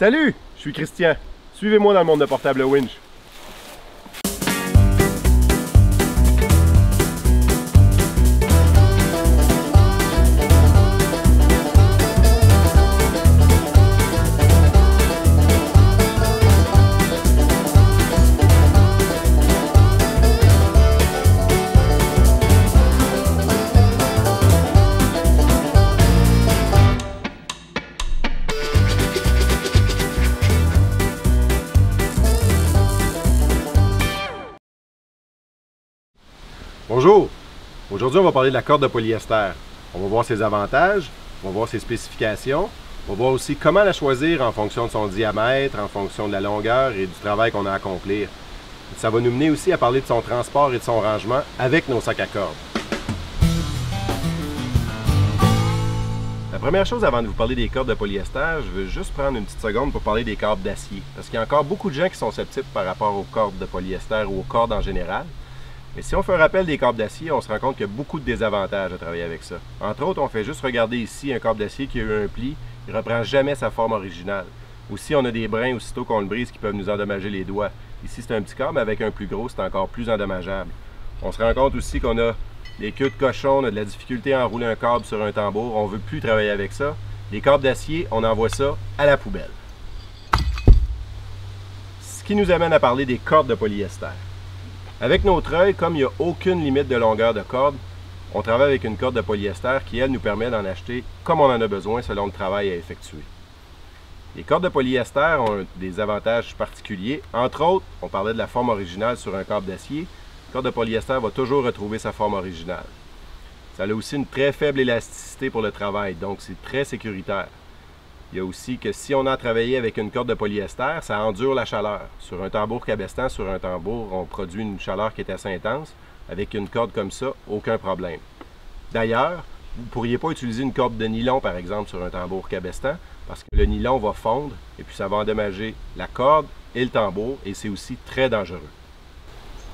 Salut, je suis Christian. Suivez-moi dans le monde de Portable Winch. Bonjour! Aujourd'hui, on va parler de la corde de polyester. On va voir ses avantages, on va voir ses spécifications, on va voir aussi comment la choisir en fonction de son diamètre, en fonction de la longueur et du travail qu'on a à accomplir. Ça va nous mener aussi à parler de son transport et de son rangement avec nos sacs à cordes. La première chose avant de vous parler des cordes de polyester, je veux juste prendre une petite seconde pour parler des cordes d'acier. Parce qu'il y a encore beaucoup de gens qui sont sceptiques par rapport aux cordes de polyester ou aux cordes en général. Mais si on fait un rappel des câbles d'acier, on se rend compte qu'il y a beaucoup de désavantages à travailler avec ça. Entre autres, on fait juste regarder ici un câble d'acier qui a eu un pli, il ne reprend jamais sa forme originale. Aussi, on a des brins aussitôt qu'on le brise qui peuvent nous endommager les doigts. Ici, c'est un petit câble, mais avec un plus gros, c'est encore plus endommageable. On se rend compte aussi qu'on a des queues de cochon, on a de la difficulté à enrouler un câble sur un tambour, on ne veut plus travailler avec ça. Les câbles d'acier, on envoie ça à la poubelle. Ce qui nous amène à parler des cordes de polyester. Avec nos treuils, comme il n'y a aucune limite de longueur de corde, on travaille avec une corde de polyester qui, elle, nous permet d'en acheter comme on en a besoin selon le travail à effectuer. Les cordes de polyester ont des avantages particuliers. Entre autres, on parlait de la forme originale sur un câble d'acier. La corde de polyester va toujours retrouver sa forme originale. Ça a aussi une très faible élasticité pour le travail, donc c'est très sécuritaire. Il y a aussi que si on a travaillé avec une corde de polyester, ça endure la chaleur. Sur un tambour cabestan, sur un tambour, on produit une chaleur qui est assez intense. Avec une corde comme ça, aucun problème. D'ailleurs, vous ne pourriez pas utiliser une corde de nylon, par exemple, sur un tambour cabestan, parce que le nylon va fondre et puis ça va endommager la corde et le tambour, et c'est aussi très dangereux.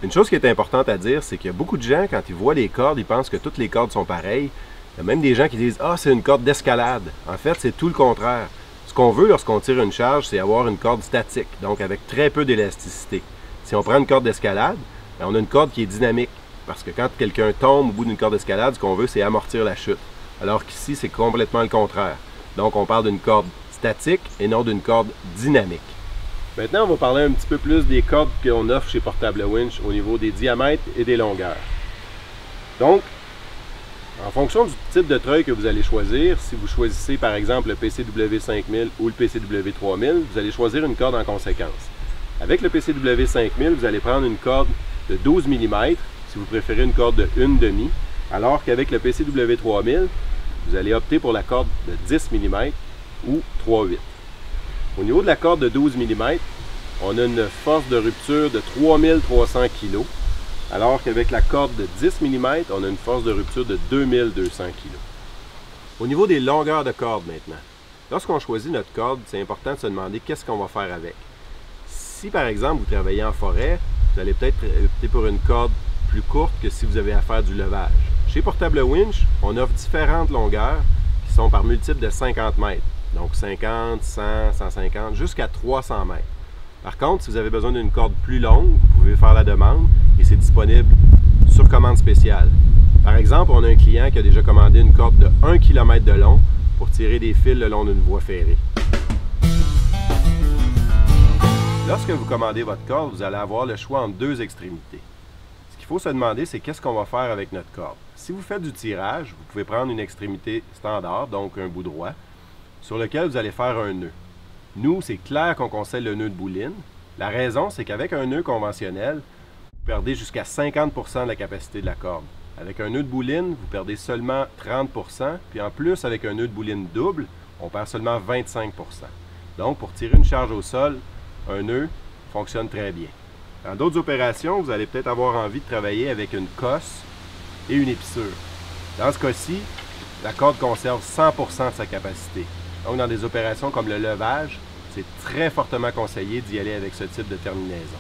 Une chose qui est importante à dire, c'est qu'il y a beaucoup de gens, quand ils voient les cordes, ils pensent que toutes les cordes sont pareilles. Il y a même des gens qui disent « Ah, c'est une corde d'escalade ». En fait, c'est tout le contraire. Ce qu'on veut lorsqu'on tire une charge, c'est avoir une corde statique, donc avec très peu d'élasticité. Si on prend une corde d'escalade, on a une corde qui est dynamique, parce que quand quelqu'un tombe au bout d'une corde d'escalade, ce qu'on veut, c'est amortir la chute. Alors qu'ici, c'est complètement le contraire. Donc, on parle d'une corde statique et non d'une corde dynamique. Maintenant, on va parler un petit peu plus des cordes qu'on offre chez Portable Winch au niveau des diamètres et des longueurs. Donc, en fonction du type de treuil que vous allez choisir, si vous choisissez par exemple le PCW 5000 ou le PCW 3000, vous allez choisir une corde en conséquence. Avec le PCW 5000, vous allez prendre une corde de 12 mm, si vous préférez une corde de 1,5, alors qu'avec le PCW 3000, vous allez opter pour la corde de 10 mm ou 3,8. Au niveau de la corde de 12 mm, on a une force de rupture de 3300 kg. Alors qu'avec la corde de 10 mm, on a une force de rupture de 2200 kg. Au niveau des longueurs de corde maintenant, lorsqu'on choisit notre corde, c'est important de se demander qu'est-ce qu'on va faire avec. Si par exemple vous travaillez en forêt, vous allez peut-être opter pour une corde plus courte que si vous avez à faire du levage. Chez Portable Winch, on offre différentes longueurs qui sont par multiples de 50 mètres. Donc 50, 100, 150, jusqu'à 300 mètres. Par contre, si vous avez besoin d'une corde plus longue, vous pouvez faire la demande et c'est disponible sur commande spéciale. Par exemple, on a un client qui a déjà commandé une corde de 1 km de long pour tirer des fils le long d'une voie ferrée. Lorsque vous commandez votre corde, vous allez avoir le choix entre deux extrémités. Ce qu'il faut se demander, c'est qu'est-ce qu'on va faire avec notre corde. Si vous faites du tirage, vous pouvez prendre une extrémité standard, donc un bout droit, sur lequel vous allez faire un nœud. Nous, c'est clair qu'on conseille le nœud de bouline. La raison, c'est qu'avec un nœud conventionnel, vous perdez jusqu'à 50% de la capacité de la corde. Avec un nœud de bouline, vous perdez seulement 30%, puis en plus, avec un nœud de bouline double, on perd seulement 25%. Donc, pour tirer une charge au sol, un nœud fonctionne très bien. Dans d'autres opérations, vous allez peut-être avoir envie de travailler avec une cosse et une épissure. Dans ce cas-ci, la corde conserve 100% de sa capacité. Donc, dans des opérations comme le levage, c'est très fortement conseillé d'y aller avec ce type de terminaison.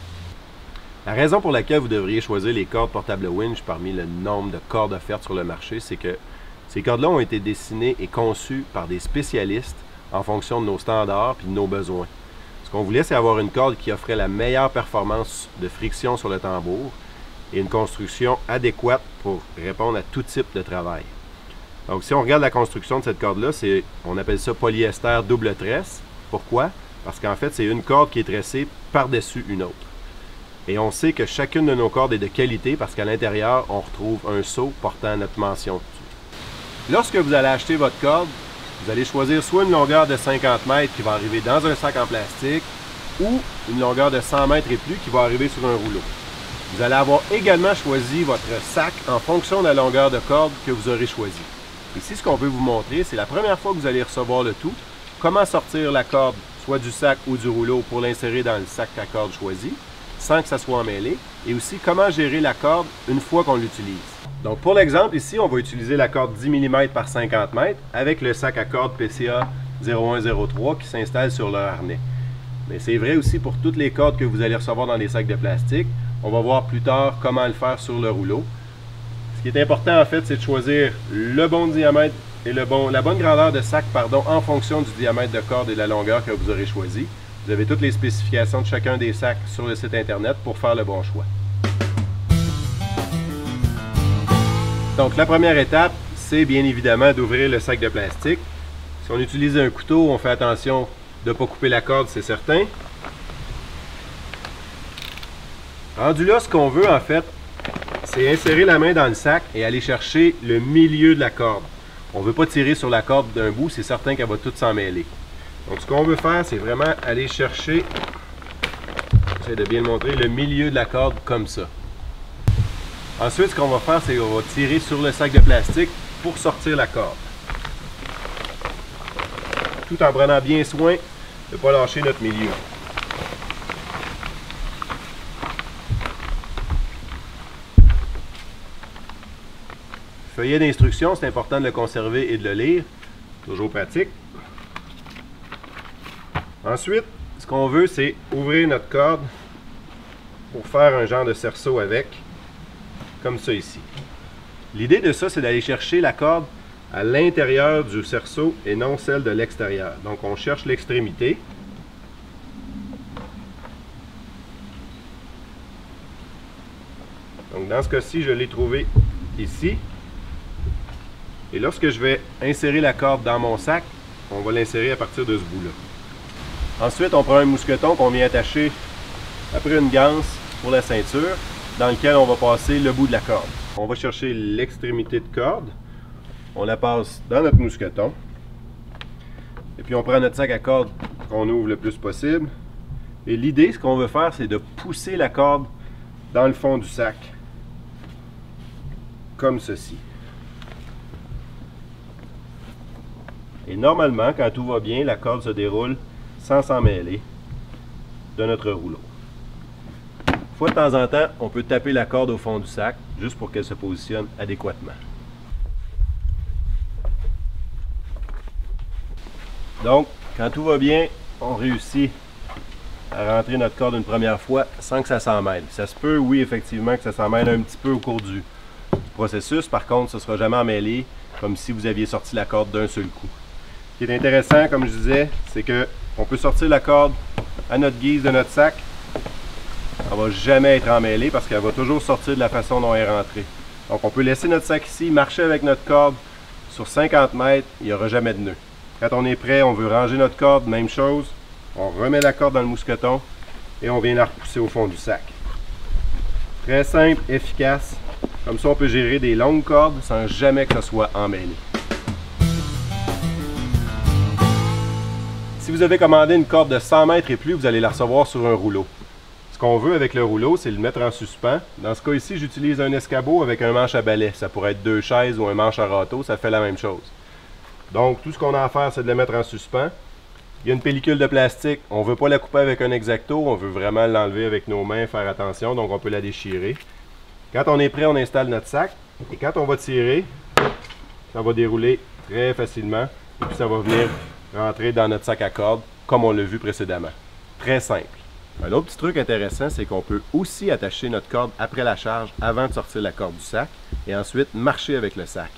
La raison pour laquelle vous devriez choisir les cordes Portable Winch parmi le nombre de cordes offertes sur le marché, c'est que ces cordes-là ont été dessinées et conçues par des spécialistes en fonction de nos standards et de nos besoins. Ce qu'on voulait, c'est avoir une corde qui offrait la meilleure performance de friction sur le tambour et une construction adéquate pour répondre à tout type de travail. Donc, si on regarde la construction de cette corde-là, on appelle ça polyester double tresse. Pourquoi? Parce qu'en fait, c'est une corde qui est tressée par-dessus une autre. Et on sait que chacune de nos cordes est de qualité parce qu'à l'intérieur, on retrouve un seau portant notre mention dessus. Lorsque vous allez acheter votre corde, vous allez choisir soit une longueur de 50 mètres qui va arriver dans un sac en plastique ou une longueur de 100 mètres et plus qui va arriver sur un rouleau. Vous allez avoir également choisi votre sac en fonction de la longueur de corde que vous aurez choisi. Ici, ce qu'on veut vous montrer, c'est la première fois que vous allez recevoir le tout, comment sortir la corde, soit du sac ou du rouleau, pour l'insérer dans le sac à corde choisi, sans que ça soit emmêlé, et aussi comment gérer la corde une fois qu'on l'utilise. Donc pour l'exemple, ici, on va utiliser la corde 10 mm par 50 m avec le sac à corde PCA 0103 qui s'installe sur le harnais. Mais c'est vrai aussi pour toutes les cordes que vous allez recevoir dans des sacs de plastique. On va voir plus tard comment le faire sur le rouleau. Ce qui est important en fait, c'est de choisir le bon diamètre et la bonne grandeur de sac en fonction du diamètre de corde et de la longueur que vous aurez choisi. Vous avez toutes les spécifications de chacun des sacs sur le site internet pour faire le bon choix. Donc la première étape, c'est bien évidemment d'ouvrir le sac de plastique. Si on utilise un couteau, on fait attention de ne pas couper la corde, c'est certain. Rendu là, ce qu'on veut en fait, c'est insérer la main dans le sac et aller chercher le milieu de la corde. On ne veut pas tirer sur la corde d'un bout, c'est certain qu'elle va toute s'en mêler. Donc ce qu'on veut faire, c'est vraiment aller chercher, j'essaie de bien le montrer, le milieu de la corde comme ça. Ensuite, ce qu'on va faire, c'est qu'on va tirer sur le sac de plastique pour sortir la corde. Tout en prenant bien soin de ne pas lâcher notre milieu. Feuillet d'instruction, c'est important de le conserver et de le lire. Toujours pratique. Ensuite, ce qu'on veut, c'est ouvrir notre corde pour faire un genre de cerceau avec, comme ça ici. L'idée de ça, c'est d'aller chercher la corde à l'intérieur du cerceau et non celle de l'extérieur. Donc, on cherche l'extrémité. Donc, dans ce cas-ci, je l'ai trouvé ici. Et lorsque je vais insérer la corde dans mon sac, on va l'insérer à partir de ce bout-là. Ensuite, on prend un mousqueton qu'on vient attacher après une ganse pour la ceinture, dans lequel on va passer le bout de la corde. On va chercher l'extrémité de corde, on la passe dans notre mousqueton, et puis on prend notre sac à corde qu'on ouvre le plus possible. Et l'idée, ce qu'on veut faire, c'est de pousser la corde dans le fond du sac, comme ceci. Et normalement, quand tout va bien, la corde se déroule sans s'en mêler de notre rouleau. Une fois de temps en temps, on peut taper la corde au fond du sac, juste pour qu'elle se positionne adéquatement. Donc, quand tout va bien, on réussit à rentrer notre corde une première fois sans que ça s'en mêle. Ça se peut, oui, effectivement, que ça s'en mêle un petit peu au cours du processus. Par contre, ça ne sera jamais emmêlé comme si vous aviez sorti la corde d'un seul coup. Ce qui est intéressant, comme je disais, c'est qu'on peut sortir la corde à notre guise de notre sac. Elle ne va jamais être emmêlée parce qu'elle va toujours sortir de la façon dont elle est rentrée. Donc on peut laisser notre sac ici, marcher avec notre corde sur 50 mètres, il n'y aura jamais de nœud. Quand on est prêt, on veut ranger notre corde, même chose. On remet la corde dans le mousqueton et on vient la repousser au fond du sac. Très simple, efficace. Comme ça, on peut gérer des longues cordes sans jamais que ça soit emmêlé. Si vous avez commandé une corde de 100 mètres et plus, vous allez la recevoir sur un rouleau. Ce qu'on veut avec le rouleau, c'est le mettre en suspens. Dans ce cas ici, j'utilise un escabeau avec un manche à balai. Ça pourrait être 2 chaises ou un manche à râteau, ça fait la même chose. Donc, tout ce qu'on a à faire, c'est de le mettre en suspens. Il y a une pellicule de plastique. On ne veut pas la couper avec un X-Acto, on veut vraiment l'enlever avec nos mains, faire attention, donc on peut la déchirer. Quand on est prêt, on installe notre sac. Et quand on va tirer, ça va dérouler très facilement. Et puis ça va venir rentrer dans notre sac à corde, comme on l'a vu précédemment. Très simple. Un autre petit truc intéressant, c'est qu'on peut aussi attacher notre corde après la charge, avant de sortir la corde du sac, et ensuite marcher avec le sac.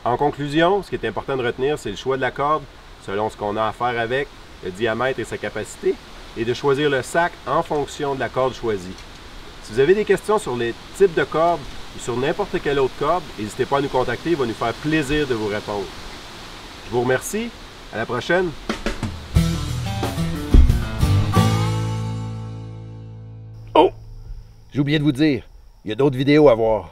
En conclusion, ce qui est important de retenir, c'est le choix de la corde selon ce qu'on a à faire avec, le diamètre et sa capacité, et de choisir le sac en fonction de la corde choisie. Si vous avez des questions sur les types de cordes ou sur n'importe quelle autre corde, n'hésitez pas à nous contacter, il va nous faire plaisir de vous répondre. Je vous remercie, à la prochaine! Oh! J'ai oublié de vous dire, il y a d'autres vidéos à voir.